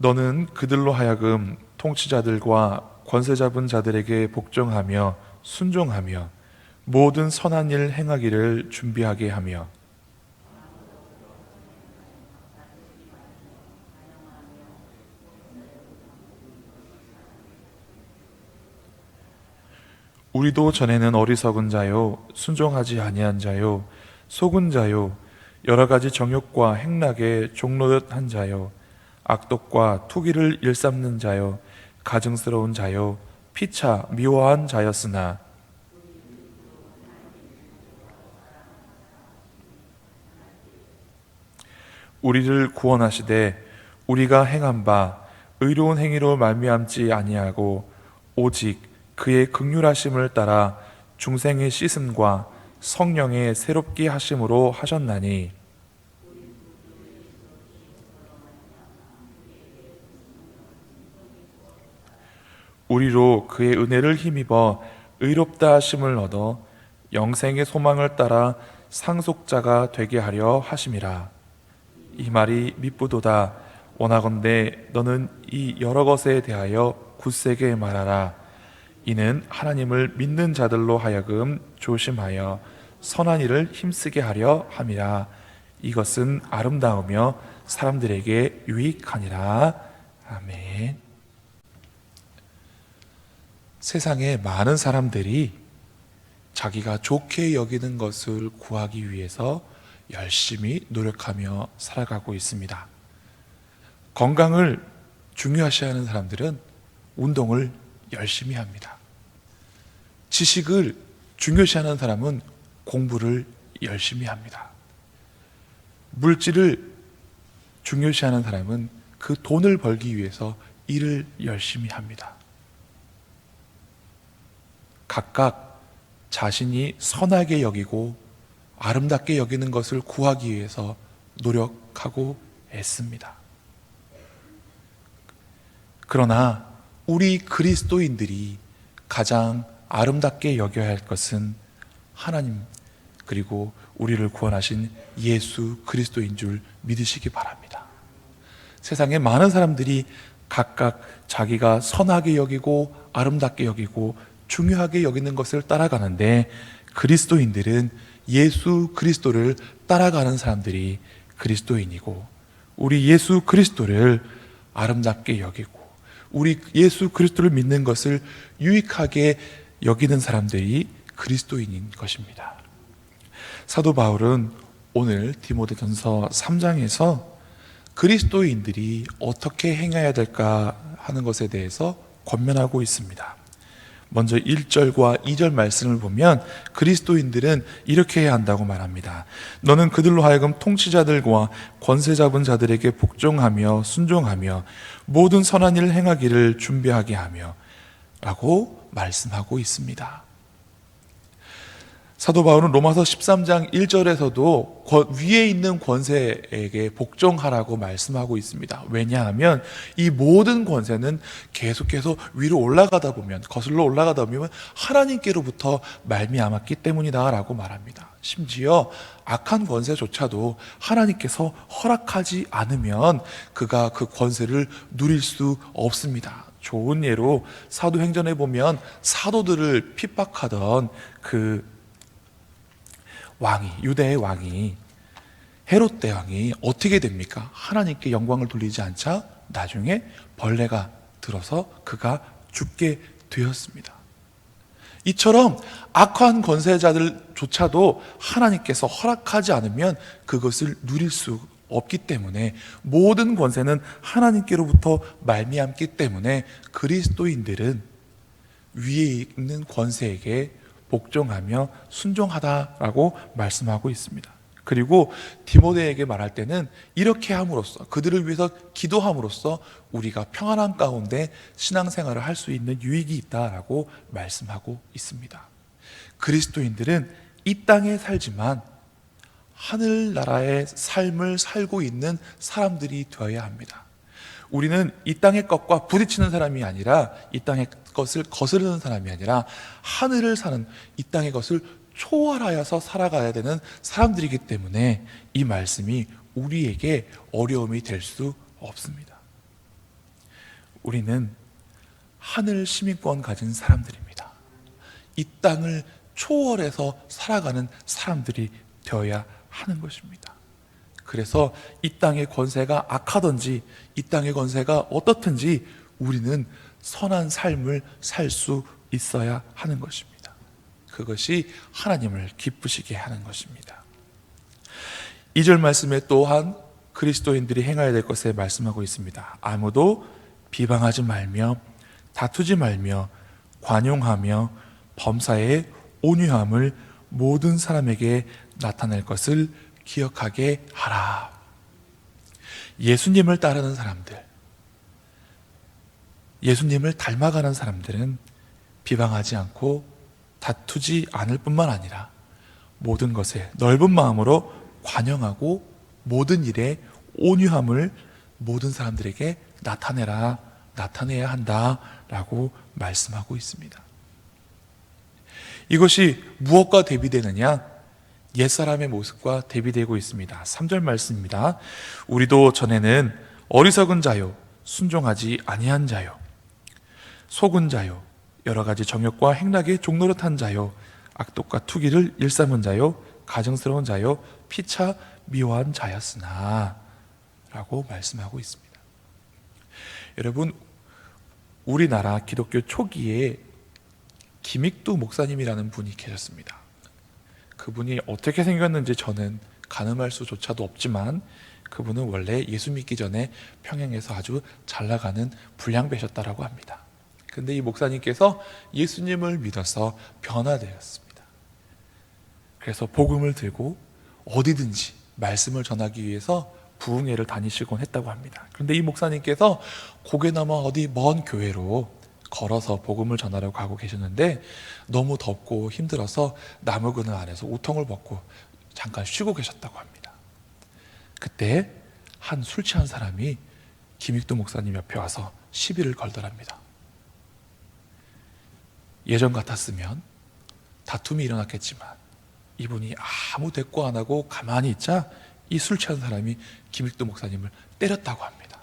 너는 그들로 하여금 통치자들과 권세 잡은 자들에게 복종하며 순종하며 모든 선한 일 행하기를 준비하게 하며 우리도 전에는 어리석은 자요 순종하지 아니한 자요 속은 자요 여러 가지 정욕과 행락에 종노릇한 자요 악독과 투기를 일삼는 자요 가증스러운 자요 피차 미워한 자였으나 우리를 구원하시되 우리가 행한 바 의로운 행위로 말미암지 아니하고 오직 그의 긍휼하심을 따라 중생의 씻음과 성령의 새롭게 하심으로 하셨나니 우리로 그의 은혜를 힘입어 의롭다 하심을 얻어 영생의 소망을 따라 상속자가 되게 하려 하심이라. 이 말이 미쁘도다. 원하건대 너는 이 여러 것에 대하여 굳세게 말하라. 이는 하나님을 믿는 자들로 하여금 조심하여 선한 일을 힘쓰게 하려 함이라. 이것은 아름다우며 사람들에게 유익하니라. 아멘. 세상에 많은 사람들이 자기가 좋게 여기는 것을 구하기 위해서 열심히 노력하며 살아가고 있습니다. 건강을 중요시하는 사람들은 운동을 열심히 합니다. 지식을 중요시하는 사람은 공부를 열심히 합니다. 물질을 중요시하는 사람은 그 돈을 벌기 위해서 일을 열심히 합니다. 각각 자신이 선하게 여기고 아름답게 여기는 것을 구하기 위해서 노력하고 애씁니다. 그러나 우리 그리스도인들이 가장 아름답게 여겨야 할 것은 하나님 그리고 우리를 구원하신 예수 그리스도인 줄 믿으시기 바랍니다. 세상에 많은 사람들이 각각 자기가 선하게 여기고 아름답게 여기고 중요하게 여기는 것을 따라가는데 그리스도인들은 예수 그리스도를 따라가는 사람들이 그리스도인이고 우리 예수 그리스도를 아름답게 여기고 우리 예수 그리스도를 믿는 것을 유익하게 여기는 사람들이 그리스도인인 것입니다. 사도 바울은 오늘 디모데전서 3장에서 그리스도인들이 어떻게 행해야 될까 하는 것에 대해서 권면하고 있습니다. 먼저 1절과 2절 말씀을 보면 그리스도인들은 이렇게 해야 한다고 말합니다. 너는 그들로 하여금 통치자들과 권세 잡은 자들에게 복종하며 순종하며 모든 선한 일을 행하기를 준비하게 하며 라고 말씀하고 있습니다. 사도 바울은 로마서 13장 1절에서도 위에 있는 권세에게 복종하라고 말씀하고 있습니다. 왜냐하면 이 모든 권세는 계속해서 위로 올라가다 보면 거슬러 올라가다 보면 하나님께로부터 말미암았기 때문이다 라고 말합니다. 심지어 악한 권세조차도 하나님께서 허락하지 않으면 그가 그 권세를 누릴 수 없습니다. 좋은 예로 사도행전에 보면 사도들을 핍박하던 그 왕이 유대의 왕이 헤롯 대왕이 어떻게 됩니까? 하나님께 영광을 돌리지 않자 나중에 벌레가 들어서 그가 죽게 되었습니다. 이처럼 악한 권세자들조차도 하나님께서 허락하지 않으면 그것을 누릴 수 없기 때문에 모든 권세는 하나님께로부터 말미암기 때문에 그리스도인들은 위에 있는 권세에게 복종하며 순종하다라고 말씀하고 있습니다. 그리고 디모데에게 말할 때는 이렇게 함으로써 그들을 위해서 기도함으로써 우리가 평안한 가운데 신앙생활을 할 수 있는 유익이 있다라고 말씀하고 있습니다. 그리스도인들은 이 땅에 살지만 하늘나라의 삶을 살고 있는 사람들이 되어야 합니다. 우리는 이 땅의 것과 부딪히는 사람이 아니라 이 땅의 것을 거스르는 사람이 아니라 하늘을 사는 이 땅의 것을 초월하여서 살아가야 되는 사람들이기 때문에 이 말씀이 우리에게 어려움이 될 수 없습니다. 우리는 하늘 시민권 가진 사람들입니다. 이 땅을 초월해서 살아가는 사람들이 되어야 하는 것입니다. 그래서 이 땅의 권세가 악하든지 이 땅의 권세가 어떻든지 우리는 선한 삶을 살 수 있어야 하는 것입니다. 그것이 하나님을 기쁘시게 하는 것입니다. 2절 말씀에 또한 그리스도인들이 행해야 될 것에 말씀하고 있습니다. 아무도 비방하지 말며 다투지 말며 관용하며 범사에 온유함을 모든 사람에게 나타낼 것을 기억하게 하라. 예수님을 따르는 사람들, 예수님을 닮아가는 사람들은 비방하지 않고 다투지 않을 뿐만 아니라 모든 것에 넓은 마음으로 관용하고 모든 일에 온유함을 모든 사람들에게 나타내야 한다라고 말씀하고 있습니다. 이것이 무엇과 대비되느냐? 옛사람의 모습과 대비되고 있습니다. 3절 말씀입니다. 우리도 전에는 어리석은 자요, 순종하지 아니한 자요, 속은 자요, 여러 가지 정욕과 행락에 종노릇한 자요, 악독과 투기를 일삼은 자요, 가증스러운 자요, 피차 미워한 자였으나 라고 말씀하고 있습니다. 여러분, 우리나라 기독교 초기에 김익두 목사님이라는 분이 계셨습니다. 그분이 어떻게 생겼는지 저는 가늠할 수조차도 없지만 그분은 원래 예수 믿기 전에 평양에서 아주 잘 나가는 불량배셨다라고 합니다. 근데 이 목사님께서 예수님을 믿어서 변화되었습니다. 그래서 복음을 들고 어디든지 말씀을 전하기 위해서 부흥회를 다니시곤 했다고 합니다. 그런데 이 목사님께서 고개 넘어 어디 먼 교회로 걸어서 복음을 전하려고 가고 계셨는데 너무 덥고 힘들어서 나무 그늘 안에서 우통을 벗고 잠깐 쉬고 계셨다고 합니다. 그때 한 술 취한 사람이 김익두 목사님 옆에 와서 시비를 걸더랍니다. 예전 같았으면 다툼이 일어났겠지만 이분이 아무 대꾸 안 하고 가만히 있자 이 술 취한 사람이 김익두 목사님을 때렸다고 합니다.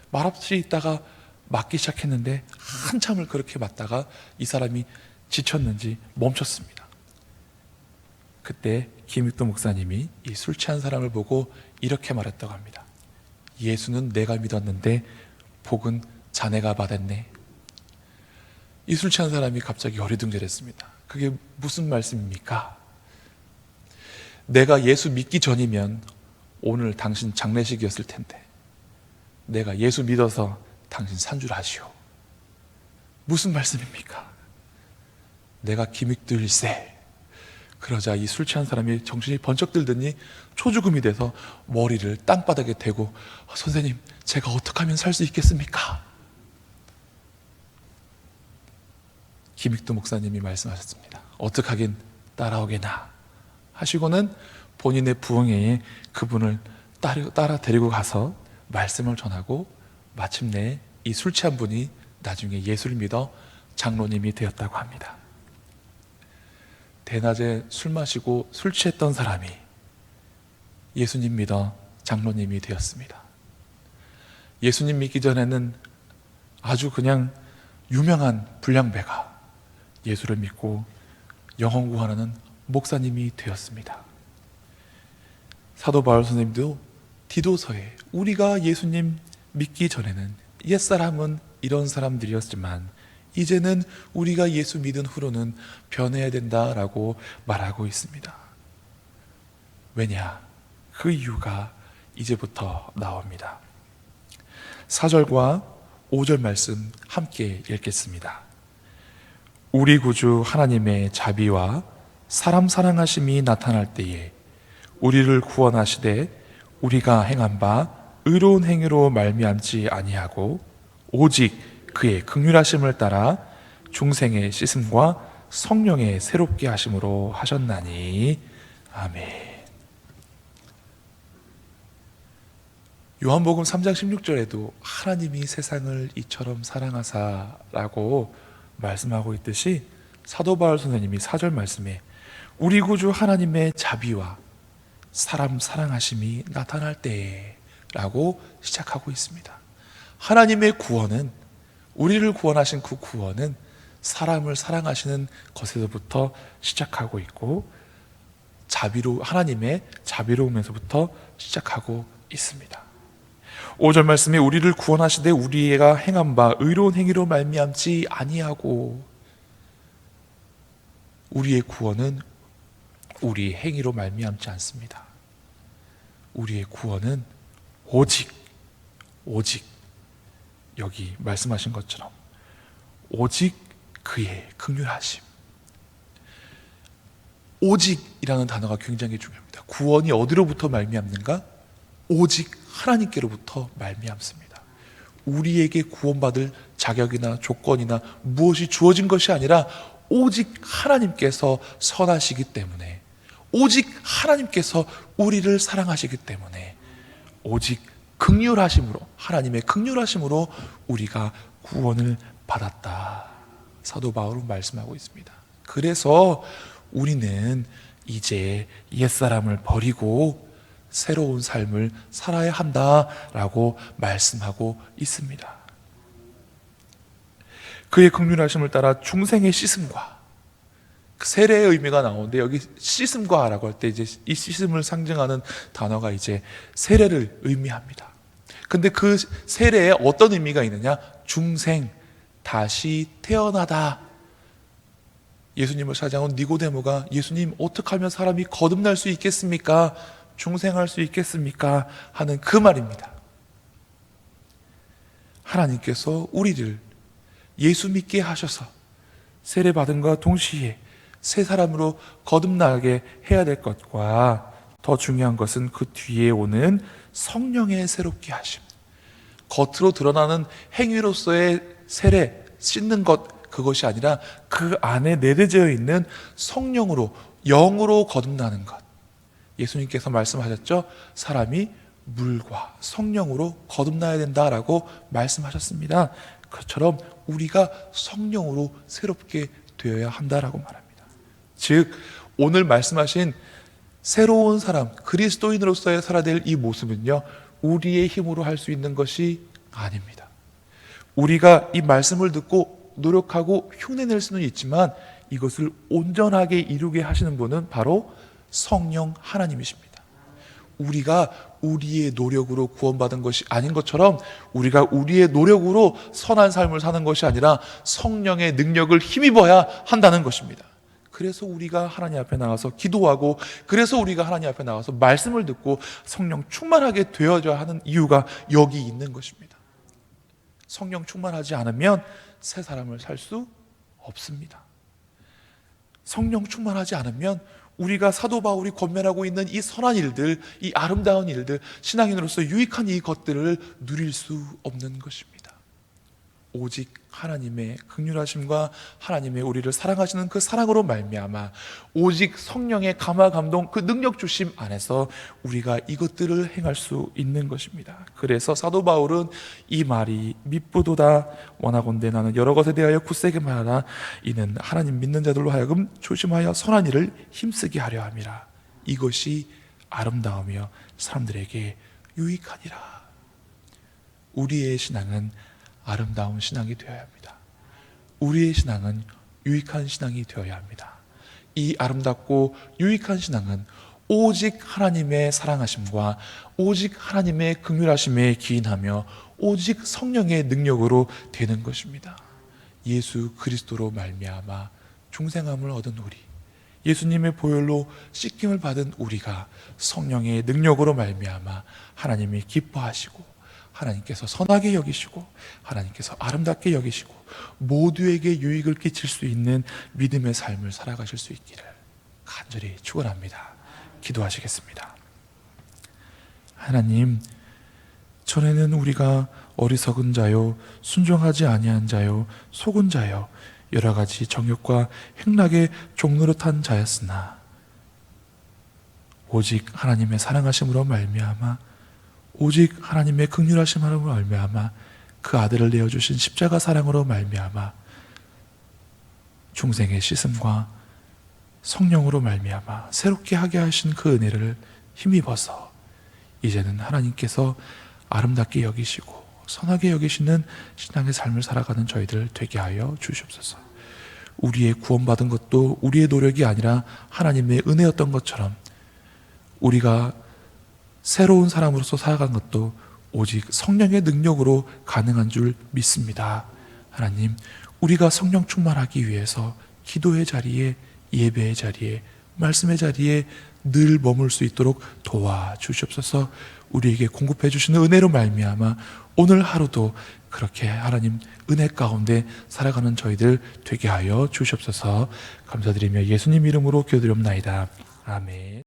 말없이 있다가 맞기 시작했는데 한참을 그렇게 맞다가 이 사람이 지쳤는지 멈췄습니다. 그때 김익두 목사님이 이 술 취한 사람을 보고 이렇게 말했다고 합니다. 예수는 내가 믿었는데 복은 자네가 받았네. 이 술 취한 사람이 갑자기 어리둥절했습니다. 그게 무슨 말씀입니까? 내가 예수 믿기 전이면 오늘 당신 장례식이었을 텐데 내가 예수 믿어서 당신 산줄하시오. 무슨 말씀입니까? 내가 김익두일세. 그러자 이 술 취한 사람이 정신이 번쩍 들더니 초죽음이 돼서 머리를 땅바닥에 대고 선생님, 제가 어떻게 하면 살 수 있겠습니까? 김익두 목사님이 말씀하셨습니다. 어떻게 하긴 따라오게나 하시고는 본인의 부흥회에 그분을 따라 데리고 가서 말씀을 전하고 마침내 이 술 취한 분이 나중에 예수를 믿어 장로님이 되었다고 합니다. 대낮에 술 마시고 술 취했던 사람이 예수님 믿어 장로님이 되었습니다. 예수님 믿기 전에는 아주 그냥 유명한 불량배가 예수를 믿고 영혼 구원하는 목사님이 되었습니다. 사도 바울 선생님도 디도서에 우리가 예수님 믿기 전에는 옛사람은 이런 사람들이었지만 이제는 우리가 예수 믿은 후로는 변해야 된다라고 말하고 있습니다. 왜냐? 그 이유가 이제부터 나옵니다. 4절과 5절 말씀 함께 읽겠습니다. 우리 구주 하나님의 자비와 사람 사랑하심이 나타날 때에 우리를 구원하시되 우리가 행한 바 의로운 행위로 말미암지 아니하고 오직 그의 긍휼하심을 따라 중생의 씻음과 성령의 새롭게 하심으로 하셨나니 아멘. 요한복음 3장 16절에도 하나님이 세상을 이처럼 사랑하사라고 말씀하고 있듯이 사도 바울 선생님이 4절 말씀에 우리 구주 하나님의 자비와 사람 사랑하심이 나타날 때에 라고 시작하고 있습니다. 하나님의 구원은, 우리를 구원하신 그 구원은 사람을 사랑하시는 것에서부터 시작하고 있고 하나님의 자비로움에서부터 시작하고 있습니다. 5절 말씀에 우리를 구원하시되 우리가 행한 바 의로운 행위로 말미암지 아니하고, 우리의 구원은 우리의 행위로 말미암지 않습니다. 우리의 구원은 오직 여기 말씀하신 것처럼 오직 그의 긍휼하심. 오직이라는 단어가 굉장히 중요합니다. 구원이 어디로부터 말미암는가? 오직 하나님께로부터 말미암습니다. 우리에게 구원받을 자격이나 조건이나 무엇이 주어진 것이 아니라 오직 하나님께서 선하시기 때문에, 오직 하나님께서 우리를 사랑하시기 때문에 오직 긍휼하심으로, 하나님의 긍휼하심으로 우리가 구원을 받았다. 사도 바울은 말씀하고 있습니다. 그래서 우리는 이제 옛사람을 버리고 새로운 삶을 살아야 한다라고 말씀하고 있습니다. 그의 긍휼하심을 따라 중생의 씻음과, 세례의 의미가 나오는데 여기 씻음과라고 할 때 이제 이 씻음을 상징하는 단어가 이제 세례를 의미합니다. 근데 그 세례에 어떤 의미가 있느냐? 중생, 다시 태어나다. 예수님을 찾아온 니고데모가 예수님, 어떻게 하면 사람이 거듭날 수 있겠습니까? 중생할 수 있겠습니까? 하는 그 말입니다. 하나님께서 우리를 예수 믿게 하셔서 세례받음과 동시에 새 사람으로 거듭나게 해야 될 것과, 더 중요한 것은 그 뒤에 오는 성령의 새롭게 하심. 겉으로 드러나는 행위로서의 세례, 씻는 것, 그것이 아니라 그 안에 내재되어 있는 성령으로, 영으로 거듭나는 것. 예수님께서 말씀하셨죠? 사람이 물과 성령으로 거듭나야 된다라고 말씀하셨습니다. 그처럼 우리가 성령으로 새롭게 되어야 한다라고 말합니다. 즉 오늘 말씀하신 새로운 사람, 그리스도인으로서의 살아야 될 이 모습은요, 우리의 힘으로 할 수 있는 것이 아닙니다. 우리가 이 말씀을 듣고 노력하고 흉내낼 수는 있지만 이것을 온전하게 이루게 하시는 분은 바로 성령 하나님이십니다. 우리가 우리의 노력으로 구원받은 것이 아닌 것처럼, 우리가 우리의 노력으로 선한 삶을 사는 것이 아니라 성령의 능력을 힘입어야 한다는 것입니다. 그래서 우리가 하나님 앞에 나가서 기도하고, 그래서 우리가 하나님 앞에 나가서 말씀을 듣고 성령 충만하게 되어져야 하는 이유가 여기 있는 것입니다. 성령 충만하지 않으면 새 사람을 살 수 없습니다. 성령 충만하지 않으면 우리가 사도 바울이 권면하고 있는 이 선한 일들, 이 아름다운 일들, 신앙인으로서 유익한 이 것들을 누릴 수 없는 것입니다. 오직 하나님의 긍휼하심과 하나님의 우리를 사랑하시는 그 사랑으로 말미암아, 오직 성령의 감화 감동, 그 능력 주심 안에서 우리가 이것들을 행할 수 있는 것입니다. 그래서 사도 바울은 이 말이 미쁘도다. 원하건대 나는 여러 것에 대하여 굳세게 말하라. 이는 하나님 믿는 자들로 하여금 조심하여 선한 일을 힘쓰게 하려 함이라. 이것이 아름다우며 사람들에게 유익하니라. 우리의 신앙은 아름다운 신앙이 되어야 합니다. 우리의 신앙은 유익한 신앙이 되어야 합니다. 이 아름답고 유익한 신앙은 오직 하나님의 사랑하심과 오직 하나님의 긍휼하심에 기인하며 오직 성령의 능력으로 되는 것입니다. 예수 그리스도로 말미암아 중생함을 얻은 우리, 예수님의 보혈로 씻김을 받은 우리가 성령의 능력으로 말미암아 하나님이 기뻐하시고, 하나님께서 선하게 여기시고, 하나님께서 아름답게 여기시고, 모두에게 유익을 끼칠 수 있는 믿음의 삶을 살아가실 수 있기를 간절히 축원합니다. 기도하시겠습니다. 하나님, 전에는 우리가 어리석은 자요, 순종하지 아니한 자요, 속은 자요, 여러 가지 정욕과 행락의 종노릇한 자였으나 오직 하나님의 사랑하심으로 말미암아, 오직 하나님의 긍휼하심으로 말미암아, 그 아들을 내어주신 십자가 사랑으로 말미암아 중생의 씻음과 성령으로 말미암아 새롭게 하게 하신 그 은혜를 힘입어서 이제는 하나님께서 아름답게 여기시고 선하게 여기시는 신앙의 삶을 살아가는 저희들 되게 하여 주시옵소서. 우리의 구원받은 것도 우리의 노력이 아니라 하나님의 은혜였던 것처럼 우리가 새로운 사람으로서 살아간 것도 오직 성령의 능력으로 가능한 줄 믿습니다. 하나님, 우리가 성령 충만하기 위해서 기도의 자리에, 예배의 자리에, 말씀의 자리에 늘 머물 수 있도록 도와주시옵소서. 우리에게 공급해 주시는 은혜로 말미암아 오늘 하루도 그렇게 하나님 은혜 가운데 살아가는 저희들 되게 하여 주시옵소서. 감사드리며 예수님 이름으로 기도드리옵나이다. 아멘.